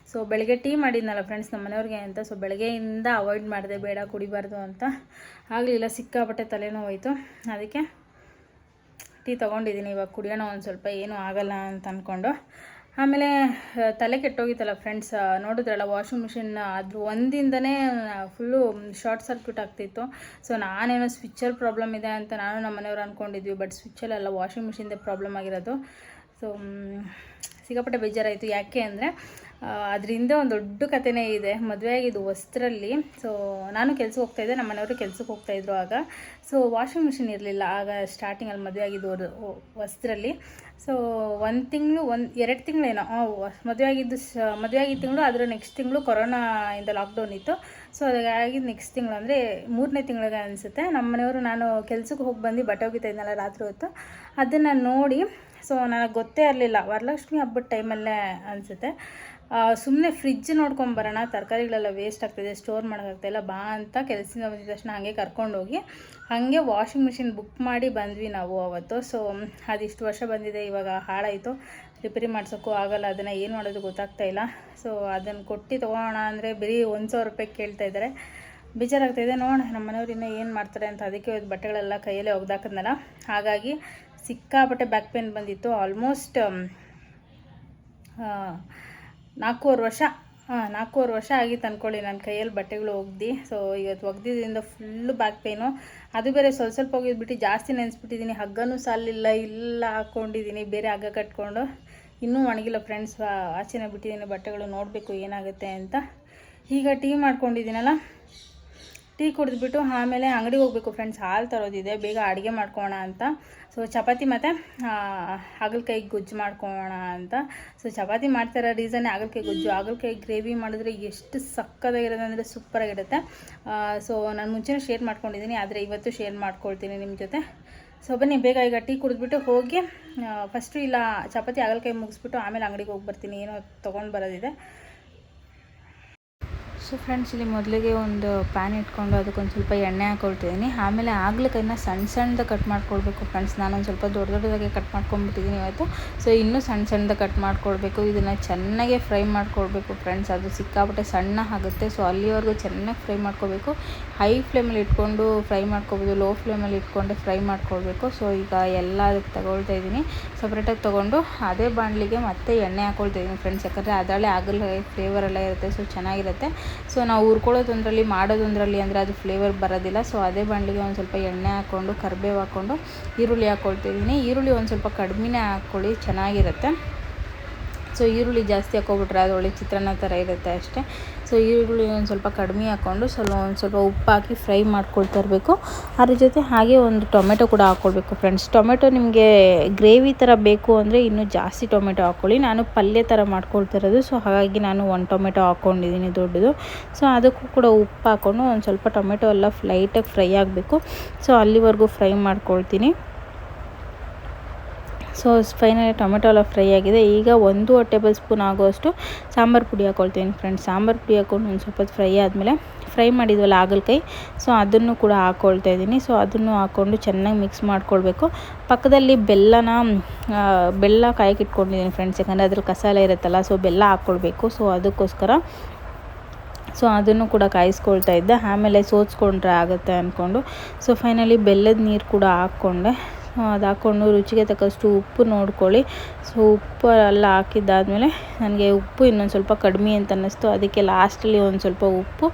ಬೆಳಗ್ಗೆ ಟೀ ಮಾಡಿದ್ನಲ್ಲ ಫ್ರೆಂಡ್ಸ್ ನಮ್ಮ ಮನೆಯವ್ರಿಗೆ ಅಂತ. ಬೆಳಗ್ಗೆಯಿಂದ ಅವಾಯ್ಡ್ ಮಾಡಿದೆ, ಬೇಡ ಕುಡಿಬಾರ್ದು ಅಂತ. ಆಗಲಿಲ್ಲ, ಸಿಕ್ಕಾಪಟ್ಟೆ ತಲೆನೋವಾಯಿತು. ಅದಕ್ಕೆ ಟೀ ತೊಗೊಂಡಿದ್ದೀನಿ. ಇವಾಗ ಕುಡಿಯೋಣ ಒಂದು ಸ್ವಲ್ಪ, ಏನೂ ಆಗಲ್ಲ ಅಂತ ಅಂದ್ಕೊಂಡು. ಆಮೇಲೆ ತಲೆ ಕೆಟ್ಟೋಗಿತ್ತಲ್ಲ ಫ್ರೆಂಡ್ಸ್. ನೋಡಿದ್ರಲ್ಲ ವಾಷಿಂಗ್ ಮಿಷಿನ್ ಅದ್ರ ಒಂದಿಂದನೇ ಫುಲ್ಲು ಶಾರ್ಟ್ ಸರ್ಕ್ಯೂಟ್ ಆಗ್ತಿತ್ತು. ನಾನೇನೋ ಸ್ವಿಚ್ಚಲ್ಲಿ ಪ್ರಾಬ್ಲಮ್ ಇದೆ ಅಂತ ನಾನು ನಮ್ಮ ಮನೆಯವ್ರು ಅಂದ್ಕೊಂಡಿದ್ವಿ. ಬಟ್ ಸ್ವಿಚ್ಚಲ್ಲೆಲ್ಲ ವಾಷಿಂಗ್ ಮಿಷಿನ್ದೇ ಪ್ರಾಬ್ಲಮ್ ಆಗಿರೋದು. ಸಿಕ್ಕಾಪಟ್ಟೆ ಬೇಜಾರಾಯಿತು. ಯಾಕೆ ಅಂದರೆ ಅದರಿಂದ ಒಂದು ದೊಡ್ಡ ಕಥೆನೇ ಇದೆ. ಮದುವೆ ಆಗಿದ್ದು ಹೊಸದ್ರಲ್ಲಿ. ನಾನು ಕೆಲ್ಸಕ್ಕೆ ಹೋಗ್ತಾಯಿದ್ದೆ, ನಮ್ಮ ಮನೆಯವರು ಕೆಲ್ಸಕ್ಕೆ ಹೋಗ್ತಾಯಿದ್ರು ಆಗ. ವಾಷಿಂಗ್ ಮಿಷಿನ್ ಇರಲಿಲ್ಲ ಆಗ ಸ್ಟಾರ್ಟಿಂಗಲ್ಲಿ ಮದುವೆ ಆಗಿದ್ದು ಹೊಸದ್ರಲ್ಲಿ. 1 ತಿಂಗಳು 2 ತಿಂಗಳೇನೋ ಮದುವೆ ಆಗಿದ್ದ ತಿಂಗಳು. ಅದರ ನೆಕ್ಸ್ಟ್ ತಿಂಗಳು ಕೊರೋನಾಯಿಂದ ಲಾಕ್ಡೌನ್ ಇತ್ತು. ಅದಾಗಿದ್ದು ನೆಕ್ಸ್ಟ್ ತಿಂಗಳು ಅಂದರೆ 3ನೇ ತಿಂಗಳಿಗೆ ಅನಿಸುತ್ತೆ. ನಮ್ಮ ಮನೆಯವರು ನಾನು ಕೆಲ್ಸಕ್ಕೆ ಹೋಗಿ ಬಂದು ಬಟ್ಟೆ ಒಗಿತಾ ಇದ್ನಲ್ಲ ರಾತ್ರಿ ಹೊತ್ತು, ಅದನ್ನು ನೋಡಿ ನನಗೆ ಗೊತ್ತೇ ಇರಲಿಲ್ಲ. ವರಲಕ್ಷ್ಮಿ ಹಬ್ಬದ ಟೈಮಲ್ಲೇ ಅನಿಸುತ್ತೆ. ಸುಮ್ಮನೆ ಫ್ರಿಜ್ ನೋಡ್ಕೊಂಬರೋಣ, ತರಕಾರಿಗಳೆಲ್ಲ ವೇಸ್ಟ್ ಆಗ್ತಾಯಿದೆ, ಸ್ಟೋರ್ ಮಾಡೋಕ್ಕಾಗ್ತಾಯಿಲ್ಲ ಬಾ ಅಂತ ಕೆಲಸದಿಂದ ಬಂದಿದ ತಕ್ಷಣ ಹಾಗೆ ಕರ್ಕೊಂಡೋಗಿ ಹಾಗೆ ವಾಷಿಂಗ್ ಮಿಷಿನ್ ಬುಕ್ ಮಾಡಿ ಬಂದ್ವಿ ನಾವು ಅವತ್ತು. ಅದಿಷ್ಟು ವರ್ಷ ಬಂದಿದೆ, ಇವಾಗ ಹಾಳಾಯಿತು. ರಿಪೇರಿ ಮಾಡ್ಸೋಕ್ಕೂ ಆಗಲ್ಲ. ಅದನ್ನು ಏನು ಮಾಡೋದು ಗೊತ್ತಾಗ್ತಾಯಿಲ್ಲ. ಅದನ್ನು ಕೊಟ್ಟು ತೊಗೊಳೋಣ ಅಂದರೆ ಬರೀ ₹1,000 ಕೇಳ್ತಾಯಿದ್ದಾರೆ. ಬೇಜಾರಾಗ್ತಾಯಿದೆ. ನೋಡೋಣ ನಮ್ಮ ಮನೆಯವ್ರು ಇನ್ನೂ ಏನು ಮಾಡ್ತಾರೆ ಅಂತ. ಅದಕ್ಕೆ ಬಟ್ಟೆಗಳೆಲ್ಲ ಕೈಯಲ್ಲೇ ಒಗ್ದಾಕಿದ್ನಲ್ಲ, ಹಾಗಾಗಿ ಸಿಕ್ಕಾಪಟ್ಟೆ ಬ್ಯಾಕ್ ಪೇನ್ ಬಂದಿತ್ತು. ಆಲ್ಮೋಸ್ಟ್ 4.5 ವರ್ಷ ಆಗಿತ್ತು ಅಂದ್ಕೊಳ್ಳಿ ನನ್ನ ಕೈಯಲ್ಲಿ ಬಟ್ಟೆಗಳು ಒಗ್ದು. ಇವತ್ತು ಒಗ್ದಿದ್ದರಿಂದ ಫುಲ್ಲು ಬ್ಯಾಕ್ ಪೇನು. ಅದು ಬೇರೆ ಸ್ವಲ್ಪ ಹೋಗಿದ್ಬಿಟ್ಟು ಜಾಸ್ತಿ ನೆನೆಸ್ಬಿಟ್ಟಿದ್ದೀನಿ. ಹಗ್ಗನೂ ಇಲ್ಲ ಹಾಕ್ಕೊಂಡಿದ್ದೀನಿ, ಬೇರೆ ಹಗ್ಗ ಕಟ್ಕೊಂಡು. ಇನ್ನೂ ಒಣಗಿಲ್ಲ ಫ್ರೆಂಡ್ಸ್. ಆಚೆನೇ ಬಿಟ್ಟಿದ್ದೀನಿ ಬಟ್ಟೆಗಳು. ನೋಡಬೇಕು ಏನಾಗುತ್ತೆ ಅಂತ. ಈಗ ಟೀ ಮಾಡ್ಕೊಂಡಿದ್ದೀನಲ್ಲ, ಟೀ ಕುಡಿದ್ಬಿಟ್ಟು ಆಮೇಲೆ ಅಂಗಡಿಗೆ ಹೋಗಬೇಕು ಫ್ರೆಂಡ್ಸ್. ಹಾಲು ತರೋದಿದೆ, ಬೇಗ ಅಡುಗೆ ಮಾಡ್ಕೊಳ್ಳೋಣ ಅಂತ. ಚಪಾತಿ ಮತ್ತು ಹಾಗಲಕಾಯಿ ಗೊಜ್ಜು ಮಾಡ್ಕೊಳ್ಳೋಣ ಅಂತ. ಚಪಾತಿ ಮಾಡ್ತಾರೋ ರೀಸನ್ನೇ ಹಾಗಲಕಾಯಿ ಗೊಜ್ಜು. ಹಾಗಲಕಾಯಿ ಗ್ರೇವಿ ಮಾಡಿದ್ರೆ ಎಷ್ಟು ಸಕ್ಕತ್ತಾಗಿರುತ್ತೆ ಅಂದರೆ ಸೂಪರಾಗಿರುತ್ತೆ. ನಾನು ಮುಂಚೆನೇ ಶೇರ್ ಮಾಡ್ಕೊಂಡಿದ್ದೀನಿ, ಆದರೆ ಇವತ್ತು ಶೇರ್ ಮಾಡ್ಕೊಳ್ತೀನಿ ನಿಮ್ಮ ಜೊತೆ. ಸೊ ಬನ್ನಿ ಬೇಗ ಈಗ ಟೀ ಕುಡಿದ್ಬಿಟ್ಟು ಹೋಗಿ ಫಸ್ಟು ಇಲ್ಲ ಚಪಾತಿ ಹಾಗಲಕಾಯಿ ಮುಗಿಸ್ಬಿಟ್ಟು ಆಮೇಲೆ ಅಂಗಡಿಗೆ ಹೋಗಿ ಬರ್ತೀನಿ, ಏನೋ ತೊಗೊಂಡು ಬರೋದಿದೆ. ಸೊ ಫ್ರೆಂಡ್ಸ್, ಇಲ್ಲಿ ಮೊದಲಿಗೆ ಒಂದು ಪ್ಯಾನ್ ಇಟ್ಕೊಂಡು ಅದಕ್ಕೊಂದು ಸ್ವಲ್ಪ ಎಣ್ಣೆ ಹಾಕ್ಕೊಳ್ತಿದ್ದೀನಿ. ಆಮೇಲೆ ಹಾಗಲಕಾಯಿನ ಸಣ್ಣದು ಕಟ್ ಮಾಡ್ಕೊಳ್ಬೇಕು ಫ್ರೆಂಡ್ಸ್. ನಾನೊಂದು ಸ್ವಲ್ಪ ದೊಡ್ಡದಾಗೆ ಕಟ್ ಮಾಡ್ಕೊಂಡ್ಬಿಟ್ಟಿದ್ದೀನಿ ಇವತ್ತು. ಸೊ ಇನ್ನೂ ಸಣ್ಣದು ಕಟ್ ಮಾಡ್ಕೊಳ್ಬೇಕು. ಇದನ್ನು ಚೆನ್ನಾಗೆ ಫ್ರೈ ಮಾಡ್ಕೊಳ್ಬೇಕು ಫ್ರೆಂಡ್ಸ್. ಅದು ಸಿಕ್ಕಾಪಟ್ಟೆ ಸಣ್ಣ ಆಗುತ್ತೆ. ಸೊ ಅಲ್ಲಿವರೆಗೂ ಚೆನ್ನಾಗಿ ಫ್ರೈ ಮಾಡ್ಕೋಬೇಕು. ಹೈ ಫ್ಲೇಮಲ್ಲಿ ಇಟ್ಕೊಂಡು ಫ್ರೈ ಮಾಡ್ಕೊಬೋದು, ಲೋ ಫ್ಲೇಮಲ್ಲಿ ಇಟ್ಕೊಂಡೆ ಫ್ರೈ ಮಾಡ್ಕೊಳ್ಬೇಕು. ಸೊ ಈಗ ಎಲ್ಲ ಅದಕ್ಕೆ ತಗೊಳ್ತಾ ಇದ್ದೀನಿ. ಸಪ್ರೇಟಾಗಿ ತೊಗೊಂಡು ಅದೇ ಬಾಣಲಿಗೆ ಮತ್ತೆ ಎಣ್ಣೆ ಹಾಕ್ಕೊಳ್ತಾ ಇದ್ದೀನಿ ಫ್ರೆಂಡ್ಸ್. ಯಾಕಂದರೆ ಅದರಲ್ಲೇ ಹಾಗಲಕಾಯಿ ಫ್ಲೇವರ್ ಎಲ್ಲ ಇರುತ್ತೆ. ಸೊ ಚೆನ್ನಾಗಿರುತ್ತೆ. ಸೊ ನಾವು ಹುರ್ಕೊಳ್ಳೋದೊಂದರಲ್ಲಿ ಮಾಡೋದೊಂದರಲ್ಲಿ ಅಂದರೆ ಅದು ಫ್ಲೇವರ್ ಬರೋದಿಲ್ಲ. ಸೊ ಅದೇ ಬಾಣಲಿಗೆ ಒಂದು ಸ್ವಲ್ಪ ಎಣ್ಣೆ ಹಾಕ್ಕೊಂಡು ಕರಿಬೇವು ಹಾಕ್ಕೊಂಡು ಈರುಳ್ಳಿ ಹಾಕ್ಕೊಳ್ತಿದ್ದೀನಿ. ಈರುಳ್ಳಿ ಒಂದು ಸ್ವಲ್ಪ ಕಡಿಮೆನೇ ಹಾಕ್ಕೊಳ್ಳಿ, ಚೆನ್ನಾಗಿರುತ್ತೆ. ಸೊ ಈರುಳ್ಳಿ ಜಾಸ್ತಿ ಹಾಕ್ಕೊಬಿಟ್ರೆ ಅದು ಒಳ್ಳೆ ಚಿತ್ರಾನ್ನ ಥರ ಇರುತ್ತೆ ಅಷ್ಟೇ. ಸೊ ಈರುಳ್ಳಿ ಒಂದು ಸ್ವಲ್ಪ ಕಡಿಮೆ ಹಾಕ್ಕೊಂಡು ಒಂದು ಸ್ವಲ್ಪ ಉಪ್ಪು ಹಾಕಿ ಫ್ರೈ ಮಾಡ್ಕೊಳ್ತಾ ಇರಬೇಕು. ಅದ್ರ ಜೊತೆ ಹಾಗೆ ಒಂದು ಟೊಮೆಟೊ ಕೂಡ ಹಾಕ್ಕೊಳ್ಬೇಕು ಫ್ರೆಂಡ್ಸ್. ಟೊಮೆಟೊ ನಿಮಗೆ ಗ್ರೇವಿ ಥರ ಬೇಕು ಅಂದರೆ ಇನ್ನೂ ಜಾಸ್ತಿ ಟೊಮೆಟೊ ಹಾಕ್ಕೊಳ್ಳಿ. ನಾನು ಪಲ್ಯ ಥರ ಮಾಡ್ಕೊಳ್ತಾ ಇರೋದು. ಸೊ ಹಾಗಾಗಿ ನಾನು 1 ಟೊಮೆಟೊ ಹಾಕ್ಕೊಂಡಿದ್ದೀನಿ ದೊಡ್ಡದು. ಸೊ ಅದಕ್ಕೂ ಕೂಡ ಉಪ್ಪು ಹಾಕ್ಕೊಂಡು ಒಂದು ಸ್ವಲ್ಪ ಟೊಮೆಟೊ ಎಲ್ಲ ಲೈಟಾಗಿ ಫ್ರೈ ಆಗಬೇಕು. ಸೊ ಅಲ್ಲಿವರೆಗೂ ಫ್ರೈ ಮಾಡ್ಕೊಳ್ತೀನಿ. ಸೊ ಫೈನಲಿ ಟೊಮೆಟೊ ಎಲ್ಲ ಫ್ರೈ ಆಗಿದೆ. ಈಗ 1 ಟೇಬಲ್ ಸ್ಪೂನ್ ಆಗುವಷ್ಟು ಸಾಂಬಾರು ಪುಡಿ ಹಾಕ್ಕೊಳ್ತೀನಿ ಫ್ರೆಂಡ್ಸ್. ಸಾಂಬಾರು ಪುಡಿ ಹಾಕ್ಕೊಂಡು ಒಂದು ಸ್ವಲ್ಪ ಫ್ರೈ ಆದಮೇಲೆ ಫ್ರೈ ಮಾಡಿದ್ವಲ್ಲ ಹಾಗಲಕಾಯಿ, ಸೊ ಅದನ್ನು ಕೂಡ ಹಾಕ್ಕೊಳ್ತಾ ಇದ್ದೀನಿ. ಸೊ ಅದನ್ನು ಹಾಕ್ಕೊಂಡು ಚೆನ್ನಾಗಿ ಮಿಕ್ಸ್ ಮಾಡ್ಕೊಳ್ಬೇಕು. ಪಕ್ಕದಲ್ಲಿ ಬೆಲ್ಲ ಕಾಯಕ್ಕೆ ಇಟ್ಕೊಂಡಿದ್ದೀನಿ ಫ್ರೆಂಡ್ಸ್. ಯಾಕಂದರೆ ಅದ್ರಲ್ಲಿ ಕಸ ಎಲ್ಲ ಇರುತ್ತಲ್ಲ, ಸೊ ಬೆಲ್ಲ ಹಾಕ್ಕೊಳ್ಬೇಕು. ಸೊ ಅದಕ್ಕೋಸ್ಕರ ಸೊ ಅದನ್ನು ಕೂಡ ಕಾಯಿಸ್ಕೊಳ್ತಾ ಇದ್ದೆ. ಆಮೇಲೆ ಸೋಸ್ಕೊಂಡ್ರೆ ಆಗುತ್ತೆ ಅಂದ್ಕೊಂಡು ಸೊ ಫೈನಲಿ ಬೆಲ್ಲದ ನೀರು ಕೂಡ ಹಾಕ್ಕೊಂಡೆ. ಅದು ಹಾಕ್ಕೊಂಡು ರುಚಿಗೆ ತಕ್ಕಷ್ಟು ಉಪ್ಪು ನೋಡ್ಕೊಳ್ಳಿ. ಸೊ ಉಪ್ಪು ಎಲ್ಲ ಹಾಕಿದ್ದಾದಮೇಲೆ ನನಗೆ ಉಪ್ಪು ಇನ್ನೊಂದು ಸ್ವಲ್ಪ ಕಡಿಮೆ ಅಂತ ಅನ್ನಿಸ್ತು. ಅದಕ್ಕೆ ಲಾಸ್ಟಲ್ಲಿ ಒಂದು ಸ್ವಲ್ಪ ಉಪ್ಪು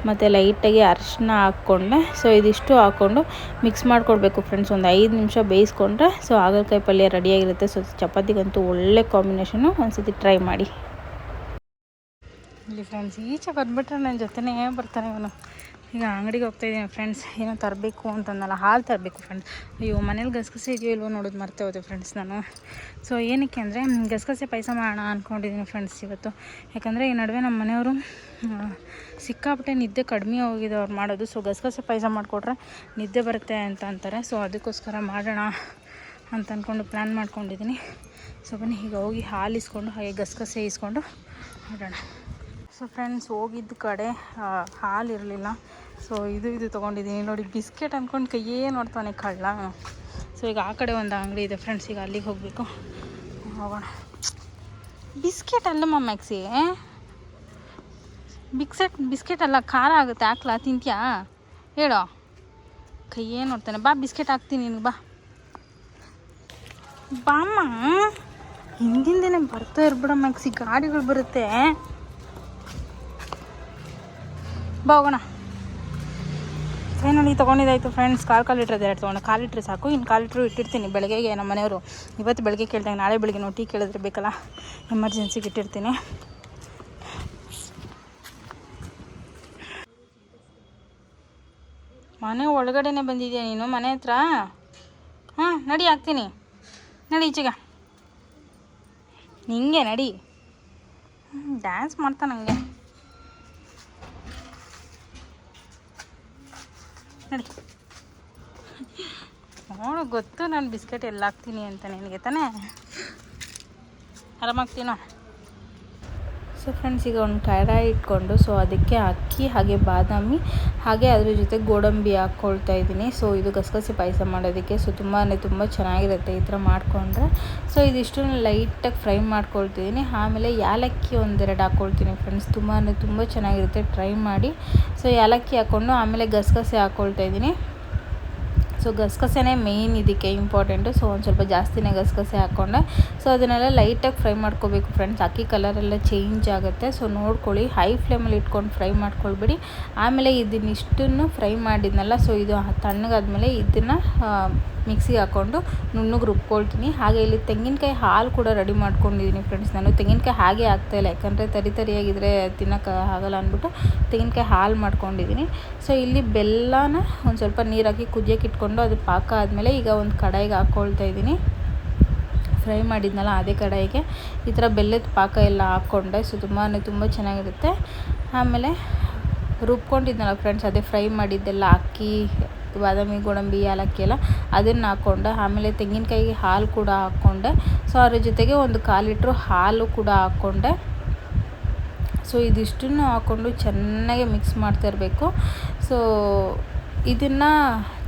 ಮತ್ತು ಲೈಟಾಗಿ ಅರಿಶಿನ ಹಾಕ್ಕೊಂಡೆ. ಸೊ ಇದಿಷ್ಟು ಹಾಕ್ಕೊಂಡು ಮಿಕ್ಸ್ ಮಾಡ್ಕೊಳ್ಬೇಕು ಫ್ರೆಂಡ್ಸ್. ಒಂದು 5 ನಿಮಿಷ ಬೇಯಿಸ್ಕೊಂಡ್ರೆ ಸೊ ಹಾಗಲಕಾಯಿ ಪಲ್ಯ ರೆಡಿಯಾಗಿರುತ್ತೆ. ಸೊ ಚಪಾತಿಗಂತೂ ಒಳ್ಳೆ ಕಾಂಬಿನೇಷನು, ಒಂದ್ಸತಿ ಟ್ರೈ ಮಾಡಿ. ಇಲ್ಲಿ ಫ್ರೆಂಡ್ಸ್ ಈಚೆ ಬಂದುಬಿಟ್ರೆ ನನ್ನ ಜೊತೆನೇ ಬರ್ತಾನೆ ಇವನು. ಈಗ ಅಂಗಡಿಗೆ ಹೋಗ್ತಾಯಿದ್ದೀನಿ ಫ್ರೆಂಡ್ಸ್. ಏನೋ ತರಬೇಕು ಅಂತಂದಲ್ಲ, ಹಾಲು ತರಬೇಕು ಫ್ರೆಂಡ್ಸ್. ಅಯ್ಯೋ ಮನೇಲಿ ಗಸಗಸೆ ಇದೆಯೋ ಇಲ್ವೋ ನೋಡೋದು ಮರ್ತೇ ಹೋದೆ ಫ್ರೆಂಡ್ಸ್ ನಾನು. ಸೊ ಏನಕ್ಕೆ ಅಂದರೆ ಗಸಗಸೆ ಪಾಯಸ ಮಾಡೋಣ ಅಂದ್ಕೊಂಡಿದ್ದೀನಿ ಫ್ರೆಂಡ್ಸ್ ಇವತ್ತು. ಯಾಕಂದರೆ ಈ ನಡುವೆ ನಮ್ಮ ಮನೆಯವರು ಸಿಕ್ಕಾಪಟ್ಟೆ ನಿದ್ದೆ ಕಡಿಮೆ ಹೋಗಿದೆ ಅವ್ರು ಮಾಡೋದು. ಸೊ ಗಸಗಸೆ ಪಾಯಸ ಮಾಡಿಕೊಟ್ರೆ ನಿದ್ದೆ ಬರುತ್ತೆ ಅಂತ ಅಂತಾರೆ. ಸೊ ಅದಕ್ಕೋಸ್ಕರ ಮಾಡೋಣ ಅಂತ ಅಂದ್ಕೊಂಡು ಪ್ಲ್ಯಾನ್ ಮಾಡ್ಕೊಂಡಿದ್ದೀನಿ. ಸೊ ಬನ್ನಿ ಈಗ ಹೋಗಿ ಹಾಲು ಇಸ್ಕೊಂಡು ಹಾಗೆ ಗಸಗಸೆ ಇಸ್ಕೊಂಡು ಮಾಡೋಣ. ಸೊ ಫ್ರೆಂಡ್ಸ್, ಹೋಗಿದ್ದ ಕಡೆ ಹಾಲು ಇರಲಿಲ್ಲ. ಸೊ ಇದು ತೊಗೊಂಡಿದ್ದೀನಿ ನೋಡಿ. ಬಿಸ್ಕೆಟ್ ಅಂದ್ಕೊಂಡು ಕೈಯೇ ನೋಡ್ತಾನೆ ಕಳ್ಳ. ಸೊ ಈಗ ಆ ಕಡೆ ಒಂದು ಅಂಗಡಿ ಇದೆ ಫ್ರೆಂಡ್ಸ್. ಈಗ ಅಲ್ಲಿಗೆ ಹೋಗಬೇಕು, ಹೋಗೋಣ. ಬಿಸ್ಕೆಟ್ ಅಲ್ಲಮ್ಮ ಮ್ಯಾಕ್ಸಿ, ಬಿಸ್ಕೆಟ್ ಅಲ್ಲ, ಖಾರ ಆಗುತ್ತೆ. ಹಾಕ್ಲಾ, ತಿಂತೀಯಾ ಹೇಳೋ? ಕೈಯೇ ನೋಡ್ತಾನೆ. ಬಾ ಬಿಸ್ಕೆಟ್ ಹಾಕ್ತೀನಿ ನಿನಗೆ, ಬಾಮ್ಮ. ಹಿಂದಿಂದೇನೆ ಬರ್ತಾ ಇರ್ಬಿಡ ಮ್ಯಾಕ್ಸಿ, ಗಾಡಿಗಳು ಬರುತ್ತೆ. ಬಾ ಹೋಗೋಣ. Finally ತೊಗೊಂಡಿದ್ದಾಯಿತು friends. 1/4 ಲೀಟ್ರ್ 2 ತೊಗೊಂಡು. 1/4 ಲೀಟ್ರ್ ಸಾಕು. ಇನ್ನು 1/4 ಲೀಟ್ರ್ ಇಟ್ಟಿರ್ತೀನಿ ಬೆಳಗ್ಗೆಗೆ. ನಮ್ಮ ಮನೆಯವರು ಇವತ್ತು ಬೆಳಗ್ಗೆ ಕೇಳಿದಾಗ ನಾಳೆ ಬೆಳಗ್ಗೆ ನಾವು ಟೀ ಕೇಳಿದ್ರೆ ಬೇಕಲ್ಲ, ಎಮರ್ಜೆನ್ಸಿಗೆ ಇಟ್ಟಿರ್ತೀನಿ. ಮನೆ ಒಳಗಡೆನೆ ಬಂದಿದ್ಯಾ ನೀನು ಮನೆ ಹತ್ರ? ಹಾಂ ನಡಿ, ಹಾಕ್ತೀನಿ. ನಡಿ ಈಚೆಗೆ, ನಿಂಗೆ ನಡಿ. ಡ್ಯಾನ್ಸ್ ಮಾಡ್ತಾ ನನಗೆ ನಡಿ. ನೋಡು, ಗೊತ್ತು ನಾನು ಬಿಸ್ಕೆಟ್ ಎಲ್ಲ ಹಾಕ್ತೀನಿ ಅಂತ ನಿನಗೆ ತಾನೇ. ಆರಾಮಾಗ್ತೀನೋ? ಸೊ ಫ್ರೆಂಡ್ಸ್, ಈಗ ಒಂದು ಕಡಾಯಿ ಇಟ್ಕೊಂಡು ಸೊ ಅದಕ್ಕೆ ಅಕ್ಕಿ ಹಾಗೆ ಬಾದಾಮಿ ಹಾಗೆ ಅದ್ರ ಜೊತೆ ಗೋಡಂಬಿ ಹಾಕ್ಕೊಳ್ತಾ ಇದ್ದೀನಿ. ಸೊ ಇದು ಗಸಗಸೆ ಪಾಯಸ ಮಾಡೋದಕ್ಕೆ. ಸೊ ತುಂಬ ಚೆನ್ನಾಗಿರುತ್ತೆ ಈ ಥರ ಮಾಡಿಕೊಂಡ್ರೆ. ಸೊ ಇದಿಷ್ಟನ್ನು ಲೈಟಾಗಿ ಫ್ರೈ ಮಾಡ್ಕೊಳ್ತಿದ್ದೀನಿ. ಆಮೇಲೆ ಏಲಕ್ಕಿ 1-2 ಹಾಕ್ಕೊಳ್ತೀನಿ ಫ್ರೆಂಡ್ಸ್. ತುಂಬ ಚೆನ್ನಾಗಿರುತ್ತೆ, ಟ್ರೈ ಮಾಡಿ. ಸೊ ಏಲಕ್ಕಿ ಹಾಕ್ಕೊಂಡು ಆಮೇಲೆ ಗಸಗಸೆ ಹಾಕ್ಕೊಳ್ತಾ ಇದ್ದೀನಿ. ಸೊ ಗಸಗಸೆನೇ ಮೇಯ್ನ್ ಇದಕ್ಕೆ ಇಂಪಾರ್ಟೆಂಟು. ಸೊ ಒಂದು ಸ್ವಲ್ಪ ಜಾಸ್ತಿನೇ ಗಸಗಸೆ ಹಾಕ್ಕೊಂಡೆ. ಸೊ ಅದನ್ನೆಲ್ಲ ಲೈಟಾಗಿ ಫ್ರೈ ಮಾಡ್ಕೋಬೇಕು ಫ್ರೆಂಡ್ಸ್. ಅಕ್ಕಿ ಕಲರೆಲ್ಲ ಚೇಂಜ್ ಆಗುತ್ತೆ. ಸೊ ನೋಡ್ಕೊಳ್ಳಿ, ಹೈ ಫ್ಲೇಮಲ್ಲಿ ಇಟ್ಕೊಂಡು ಫ್ರೈ ಮಾಡ್ಕೊಳ್ಬೇಡಿ. ಆಮೇಲೆ ಇದನ್ನಿಷ್ಟನ್ನು ಫ್ರೈ ಮಾಡಿದ್ನಲ್ಲ, ಸೊ ಇದು ತಣ್ಣಗಾದ್ಮೇಲೆ ಇದನ್ನು ಮಿಕ್ಸಿಗೆ ಹಾಕ್ಕೊಂಡು ನುಣ್ಣಗೆ ರುಬ್ಕೊಳ್ತೀನಿ. ಹಾಗೆ ಇಲ್ಲಿ ತೆಂಗಿನಕಾಯಿ ಹಾಲು ಕೂಡ ರೆಡಿ ಮಾಡ್ಕೊಂಡಿದ್ದೀನಿ ಫ್ರೆಂಡ್ಸ್. ನಾನು ತೆಂಗಿನಕಾಯಿ ಹಾಗೆ ಹಾಕ್ತಾಯಿಲ್ಲ, ಯಾಕಂದರೆ ತರಿಯಾಗಿದ್ದರೆ ತಿನ್ನೋಕ್ಕೆ ಆಗಲ್ಲ ಅಂದ್ಬಿಟ್ಟು ತೆಂಗಿನಕಾಯಿ ಹಾಲು ಮಾಡ್ಕೊಂಡಿದ್ದೀನಿ. ಸೊ ಇಲ್ಲಿ ಬೆಲ್ಲನ ಒಂದು ಸ್ವಲ್ಪ ನೀರು ಹಾಕಿ ಕುದಿಯೋಕೆ ಇಟ್ಕೊಂಡು ಅದು ಪಾಕ ಆದಮೇಲೆ ಈಗ ಒಂದು ಕಡಾಯಿಗೆ ಹಾಕ್ಕೊಳ್ತಾ ಇದ್ದೀನಿ. ಫ್ರೈ ಮಾಡಿದ್ನಲ್ಲ ಅದೇ ಕಡಾಯಿಗೆ ಈ ಥರ ಬೆಲ್ಲದ ಪಾಕ ಎಲ್ಲ ಹಾಕ್ಕೊಂಡೆ. ಸೊ ತುಂಬ ಚೆನ್ನಾಗಿರುತ್ತೆ. ಆಮೇಲೆ ರುಬ್ಕೊಂಡಿದ್ನಲ್ಲ ಫ್ರೆಂಡ್ಸ್, ಅದೇ ಫ್ರೈ ಮಾಡಿದ್ದೆಲ್ಲ ಅಕ್ಕಿ ಬಾದಾಮಿ ಗೋಡಂಬಿ ಏಲಕ್ಕಿ ಎಲ್ಲ ಅದನ್ನು ಹಾಕ್ಕೊಂಡೆ. ಆಮೇಲೆ ತೆಂಗಿನಕಾಯಿಗೆ ಹಾಲು ಕೂಡ ಹಾಕ್ಕೊಂಡೆ. ಸೊ ಅದ್ರ ಜೊತೆಗೆ ಒಂದು 1/4 ಲೀಟ್ರ್ ಹಾಲು ಕೂಡ ಹಾಕ್ಕೊಂಡೆ. ಸೊ ಇದಿಷ್ಟನ್ನು ಹಾಕ್ಕೊಂಡು ಚೆನ್ನಾಗಿ ಮಿಕ್ಸ್ ಮಾಡ್ತಾ ಇರಬೇಕು. ಸೊ ಇದನ್ನು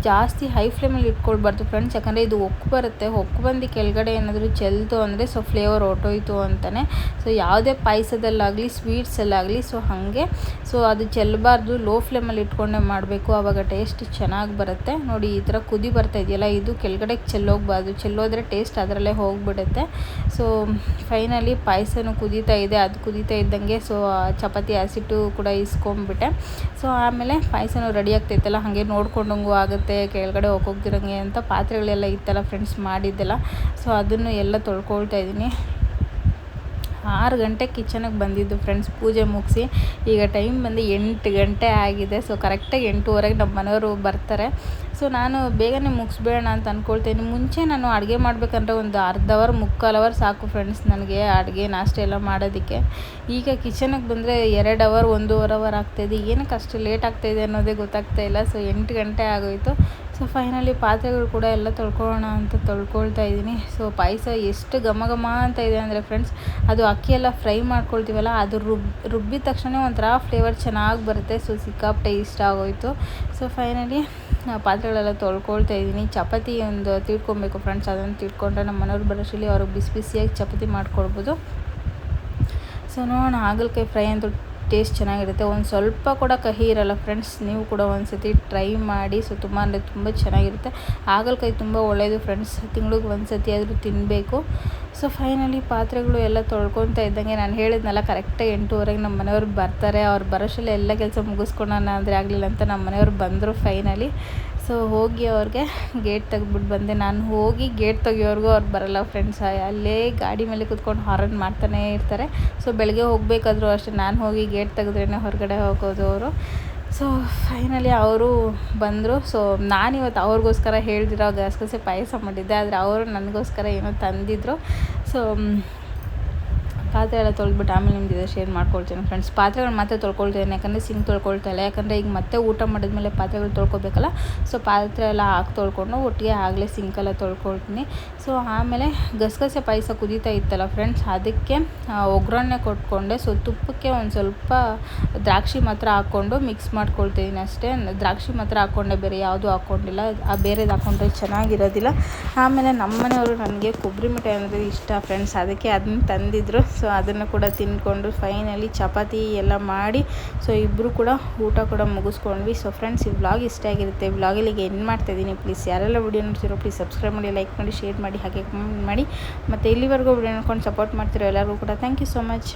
ಜಾಸ್ತಿ ಹೈ ಫ್ಲೇಮಲ್ಲಿ ಇಟ್ಕೊಳ್ಬಾರ್ದು ಫ್ರೆಂಡ್ಸ್, ಯಾಕಂದರೆ ಇದು ಹೊಕ್ಕು ಬರುತ್ತೆ. ಹೊಕ್ಕು ಬಂದು ಕೆಳಗಡೆ ಏನಾದರೂ ಚೆಲ್ತು ಅಂದರೆ ಸೊ ಫ್ಲೇವರ್ ಹೊರ್ಟೋಯ್ತು ಅಂತಲೇ. ಸೊ ಯಾವುದೇ ಪಾಯಸದಲ್ಲಾಗಲಿ ಸ್ವೀಟ್ಸಲ್ಲಾಗಲಿ ಸೊ ಹಾಗೆ ಸೊ ಅದು ಚೆಲ್ಲಬಾರ್ದು, ಲೋ ಫ್ಲೇಮಲ್ಲಿ ಇಟ್ಕೊಂಡೇ ಮಾಡಬೇಕು, ಆವಾಗ ಟೇಸ್ಟ್ ಚೆನ್ನಾಗಿ ಬರುತ್ತೆ. ನೋಡಿ ಈ ಥರ ಕುದಿ ಬರ್ತಾ ಇದೆಯಲ್ಲ, ಇದು ಕೆಳಗಡೆ ಚೆಲ್ಲೋಗಬಾರ್ದು, ಚೆಲ್ಲೋದ್ರೆ ಟೇಸ್ಟ್ ಅದರಲ್ಲೇ ಹೋಗಿಬಿಡುತ್ತೆ. ಸೊ ಫೈನಲಿ ಪಾಯಸನೂ ಕುದೀತಾ ಇದೆ. ಅದು ಕುದೀತಾ ಇದ್ದಂಗೆ ಸೊ ಚಪಾತಿ ಹಸಿಟ್ಟು ಕೂಡ ಇಸ್ಕೊಂಬಿಟ್ಟೆ. ಸೊ ಆಮೇಲೆ ಪಾಯಸನೂ ರೆಡಿ ಆಗ್ತೈತಲ್ಲ, ಹಾಗೆ ನೋಡ್ಕೊಂಡಂಗೂ ಆಗುತ್ತೆ, ಕೆಳಗಡೆ ಹೋಗ್ದಿರಂಗೆ ಅಂತ ಪಾತ್ರೆಗಳೆಲ್ಲ ಇತ್ತಲ್ಲ ಫ್ರೆಂಡ್ಸ್ ಮಾಡಿದ್ದೆಲ್ಲ. ಸೊ ಅದನ್ನು ಎಲ್ಲ ತೊಳ್ಕೊಳ್ತಾ ಇದ್ದೀನಿ. 6 ಗಂಟೆಗೆ ಕಿಚನಿಗೆ ಬಂದಿದ್ದು ಫ್ರೆಂಡ್ಸ್ ಪೂಜೆ ಮುಗಿಸಿ. ಈಗ ಟೈಮ್ ಬಂದು 8 ಗಂಟೆ ಆಗಿದೆ. ಸೊ ಕರೆಕ್ಟಾಗಿ 8:15ಗೆ ನಮ್ಮ ಮನೆಯವರು ಬರ್ತಾರೆ. ಸೊ ನಾನು ಬೇಗನೆ ಮುಗಿಸ್ಬೇಡ ಅಂತ ಅಂದ್ಕೊಳ್ತೀನಿ. ಮುಂಚೆ ನಾನು ಅಡುಗೆ ಮಾಡಬೇಕಂದ್ರೆ ಒಂದು ಅರ್ಧ ಅವರ್ 3/4 ಅವರ್ ಸಾಕು ಫ್ರೆಂಡ್ಸ್ ನನಗೆ ಅಡುಗೆ ನಾಷ್ಟ ಎಲ್ಲ ಮಾಡೋದಕ್ಕೆ. ಈಗ ಕಿಚನಿಗೆ ಬಂದರೆ 2 ಅವರ್ 1.5 ಅವರ್ ಆಗ್ತಾಯಿದೆ. ಏನಕ್ಕೆ ಅಷ್ಟು ಲೇಟ್ ಆಗ್ತಾಯಿದೆ ಅನ್ನೋದೇ ಗೊತ್ತಾಗ್ತಾಯಿಲ್ಲ. ಸೊ 8 ಗಂಟೆ ಆಗೋಯಿತು. ಸೊ ಫೈನಲಿ ಪಾತ್ರೆಗಳು ಕೂಡ ಎಲ್ಲ ತೊಳ್ಕೊಳ್ಳೋಣ ಅಂತ ತೊಳ್ಕೊಳ್ತಾ ಇದ್ದೀನಿ. ಸೊ ಪಾಯಸ ಎಷ್ಟು ಘಮ ಘಮ ಅಂತ ಇದೆ ಅಂದರೆ ಫ್ರೆಂಡ್ಸ್, ಅದು ಅಕ್ಕಿ ಎಲ್ಲ ಫ್ರೈ ಮಾಡ್ಕೊಳ್ತೀವಲ್ಲ, ಅದು ರುಬ್ಬಿದ ತಕ್ಷಣ ಒಂಥರ ಫ್ಲೇವರ್ ಚೆನ್ನಾಗಿ ಬರುತ್ತೆ. ಸೊ ಸಿಕ್ಕಾಪಟ್ಟೆ ಇಷ್ಟ ಆಗೋಯಿತು. ಸೊ ಫೈನಲಿ ಪಾತ್ರೆಗಳೆಲ್ಲ ತೊಳ್ಕೊಳ್ತಾ ಇದ್ದೀನಿ. ಚಪಾತಿ ಒಂದು ತಿಳ್ಕೊಬೇಕು ಫ್ರೆಂಡ್ಸ್, ಅದನ್ನು ತಿಳ್ಕೊಂಡ್ರೆ ನಮ್ಮ ಮನೆಯವ್ರು ಬರೋಷ್ಟರಲ್ಲಿ ಅವ್ರಿಗೆ ಬಿಸಿ ಬಿಸಿಯಾಗಿ ಚಪಾತಿ ಮಾಡ್ಕೊಡ್ಬೋದು. ಸೊ ನೋಡೋಣ, ಹಾಗಲಕಾಯಿ ಫ್ರೈ ಅಂತೂ ಟೇಸ್ಟ್ ಚೆನ್ನಾಗಿರುತ್ತೆ. ಒಂದು ಸ್ವಲ್ಪ ಕೂಡ ಕಹಿ ಇರಲ್ಲ ಫ್ರೆಂಡ್ಸ್, ನೀವು ಕೂಡ ಒಂದು ಸತಿ ಟ್ರೈ ಮಾಡಿ. ಸೊ ತುಂಬ ಅಂದರೆ ತುಂಬ ಚೆನ್ನಾಗಿರುತ್ತೆ. ಹಾಗಲಕಾಯಿ ತುಂಬ ಒಳ್ಳೆಯದು ಫ್ರೆಂಡ್ಸ್, ತಿಂಗಳಿಗೆ ಒಂದು ಸತಿ ಆದರೂ ತಿನ್ನಬೇಕು. ಸೊ ಫೈನಲಿ ಪಾತ್ರೆಗಳು ಎಲ್ಲ ತೊಳ್ಕೊತಾ ಇದ್ದಂಗೆ ನಾನು ಹೇಳಿದ್ನಲ್ಲ ಕರೆಕ್ಟಾಗಿ 8:15ಗೆ ನಮ್ಮ ಮನೆಯವ್ರು ಬರ್ತಾರೆ. ಅವ್ರು ಬರೋಷ್ಟರಲ್ಲಿ ಎಲ್ಲ ಕೆಲಸ ಮುಗಿಸ್ಕೊಳ್ಳೋಣ ಅಂದರೆ ಆಗಲಿಲ್ಲ ಅಂತ ನಮ್ಮ ಮನೆಯವ್ರು ಬಂದರು ಫೈನಲಿ. ಸೊ ಹೋಗಿ ಅವ್ರಿಗೆ ಗೇಟ್ ತೆಗೆದ್ಬಿಟ್ಟು ಬಂದೆ. ನಾನು ಹೋಗಿ ಗೇಟ್ ತೆಗಿಯೋವರೆಗೂ ಅವ್ರು ಬರೋಲ್ಲ ಫ್ರೆಂಡ್ಸ್, ಅಲ್ಲೇ ಗಾಡಿ ಮೇಲೆ ಕೂತ್ಕೊಂಡು ಹಾರನ್ ಮಾಡ್ತಾನೇ ಇರ್ತಾರೆ. ಸೊ ಬೆಳಗ್ಗೆ ಹೋಗಬೇಕಾದ್ರೂ ಅಷ್ಟೇ, ನಾನು ಹೋಗಿ ಗೇಟ್ ತೆಗೆದ್ರೇ ಹೊರಗಡೆ ಹೋಗೋದು ಅವರು. ಸೊ ಫೈನಲಿ ಅವರು ಬಂದರು. ಸೊ ನಾನಿವತ್ತು ಅವ್ರಿಗೋಸ್ಕರ ಹೇಳ್ದಿರೋ ಗಸಗಸೆ ಪಾಯಸ ಮಾಡಿದ್ದೆ, ಆದರೆ ಅವರು ನನಗೋಸ್ಕರ ಏನೋ ತಂದಿದ್ದರು. ಸೊ ಪಾತ್ರೆ ಎಲ್ಲ ತೊಳೆದ್ಬಿಟ್ಟು ಆಮೇಲೆ ನಿಮ್ದು ಶೇರ್ ಮಾಡ್ಕೊಳ್ತೀನಿ ಫ್ರೆಂಡ್ಸ್. ಪಾತ್ರೆಗಳು ಮಾತ್ರ ತೊಳ್ಕೊಳ್ತೀನಿ, ಯಾಕಂದರೆ ಸಿಂಕ್ ತೊಳ್ಕೊಳ್ತಾ ಇಲ್ಲ. ಯಾಕಂದರೆ ಈಗ ಮತ್ತೆ ಊಟ ಮಾಡಿದ್ಮೇಲೆ ಪಾತ್ರೆಗಳು ತೊಳ್ಕೊಬೇಕಲ್ಲ. ಸೊ ಪಾತ್ರೆ ಎಲ್ಲ ಹಾಕಿ ತೊಳ್ಕೊಂಡು ಒಟ್ಟಿಗೆ ಆಗಲೇ ಸಿಂಕೆಲ್ಲ ತೊಳ್ಕೊಳ್ತೀನಿ. ಸೊ ಆಮೇಲೆ ಗಸಗಸೆ ಪಾಯಸ ಕುದೀತಾ ಇತ್ತಲ್ಲ ಫ್ರೆಂಡ್ಸ್, ಅದಕ್ಕೆ ಒಗ್ಗರಣೆ ಕೊಟ್ಕೊಂಡೆ. ಸೊ ತುಪ್ಪಕ್ಕೆ ಒಂದು ಸ್ವಲ್ಪ ದ್ರಾಕ್ಷಿ ಮಾತ್ರ ಹಾಕ್ಕೊಂಡು ಮಿಕ್ಸ್ ಮಾಡ್ಕೊಳ್ತಿದ್ದೀನಿ ಅಷ್ಟೇ. ದ್ರಾಕ್ಷಿ ಮಾತ್ರ ಹಾಕ್ಕೊಂಡೆ, ಬೇರೆ ಯಾವುದೂ ಹಾಕ್ಕೊಂಡಿಲ್ಲ. ಬೇರೆದು ಹಾಕ್ಕೊಂಡ್ರೆ ಚೆನ್ನಾಗಿರೋದಿಲ್ಲ. ಆಮೇಲೆ ನಮ್ಮ ಮನೆಯವರು ನನಗೆ ಕೊಬ್ಬರಿ ಮಿಠಾಯಿ ಅನ್ನೋದು ಇಷ್ಟ ಫ್ರೆಂಡ್ಸ್, ಅದಕ್ಕೆ ಅದನ್ನ ತಂದಿದ್ದರು. ಸೊ ಅದನ್ನು ಕೂಡ ತಿಂದ್ಕೊಂಡು ಫೈನಲಿ ಚಪಾತಿ ಎಲ್ಲ ಮಾಡಿ ಸೊ ಇಬ್ಬರು ಕೂಡ ಊಟ ಕೂಡ ಮುಗಿಸ್ಕೊಂಡ್ವಿ. ಸೊ ಫ್ರೆಂಡ್ಸ್, ಈ ವ್ಲಾಗ್ ಇಷ್ಟ ಆಗಿರುತ್ತೆ. ವ್ಲಾಗಲ್ಲಿಗೆ ಎಂಡ್ ಮಾಡ್ತಾಯಿದ್ದೀನಿ. ಪ್ಲೀಸ್ ಯಾರೆಲ್ಲ ವಿಡಿಯೋ ನೋಡ್ತಿರೋ ಪ್ಲೀಸ್ ಸಬ್ಸ್ಕ್ರೈಬ್ ಮಾಡಿ, ಲೈಕ್ ಮಾಡಿ, ಶೇರ್ ಮಾಡಿ, ಹಾಗೆ ಕಮೆಂಟ್ ಮಾಡಿ. ಮತ್ತು ಇಲ್ಲಿವರೆಗೂ ವಿಡಿಯೋ ನೋಡ್ಕೊಂಡು ಸಪೋರ್ಟ್ ಮಾಡ್ತಿರೋ ಎಲ್ಲರಿಗೂ ಕೂಡ ಥ್ಯಾಂಕ್ ಯು ಸೋ ಮಚ್.